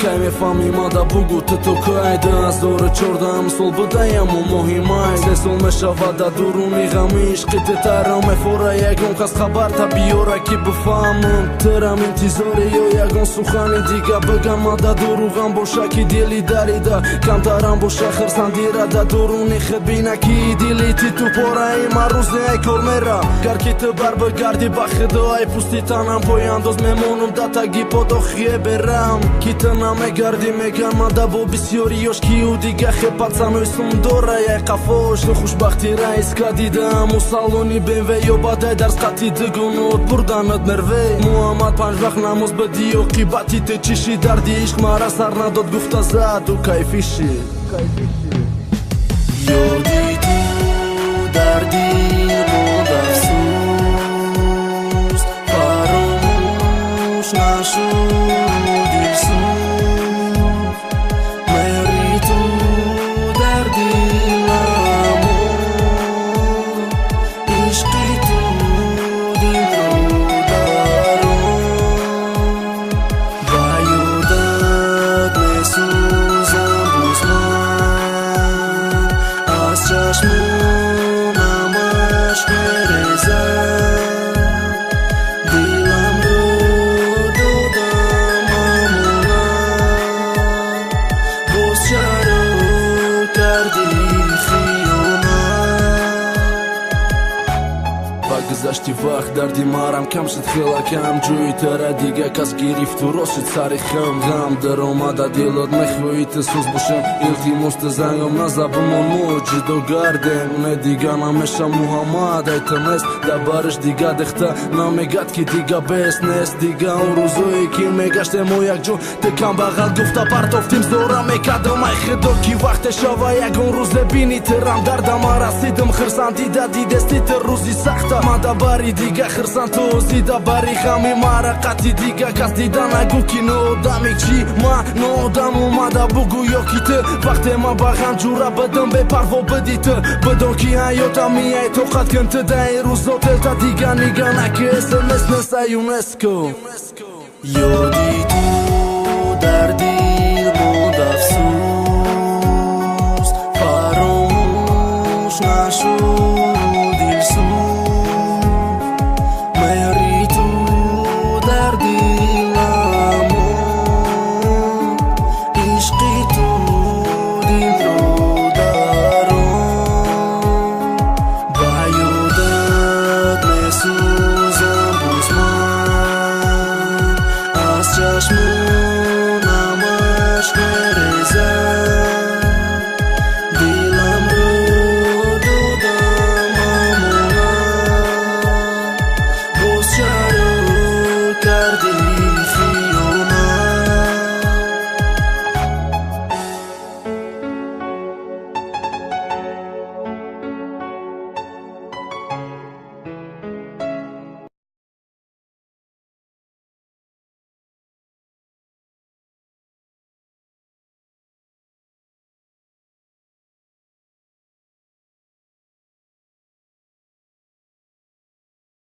Кайме фами мада бугу ты токайда аз дора чордам сол будаям у моҳимай сесол мешавада дуруни ғами ишқи ты тараме фора ягон кас хабар та биёра ки бифаҳмам терам интизоре ё ягон сухани дига бигам мада дуруғам боша ки дили дарида камтарам боша хирсандирада дуруни хид бина ки дили ти ту пораи ма рӯзе ай кор мера гар ки ты бар бигарди ба хидо ай пусти танам пояндоз мемонам датаги подохие берам ки ты намегарди меган мада бо бисёри ёшкию дига хе пацанои сумдора яй қафош ту хушбахти раиска дидам у салони бмв ё бадай дар сқати дугунот бурданат нерве муҳаммад панҷвақт намоз бади оқибати ты чиши дарди ишқ мара сар надод гуфта заду кайфиши ёди ту дарди модавсуз фаромӯш нашуд гузашти вақт дарди марам кам шуд хелакам ҷӯи тара дига кас гирифту росшуд сари хам ғам даромада дилот мехоҳӣ ты сӯз бошам илтимос ты зангам наза бимон мо ҷудо гардем не дига намеша муҳаммад айтамест дабариш дига дехта намегад ки дига бес нест дига он рӯзое ки мегаштем мо якҷо ты камбағал гуфта партофтим зора мекардам ай худо ки вақте шава ягон рӯз лебини тирам дардама расидам хирсандида дидести ты рӯзи сахта мада бари дига хирсан тозида бари ғами мара қати дига кас дида нагу ки ноодамик чӣ ма ноодам омада бугӯ ё ки ты вақте ма ба ғам ҷура бидам бепарво биди ты бидон ки ҳаётам миай тоқат кун ты да ин рӯзо телта дига нига наки смс неса юнеско ёди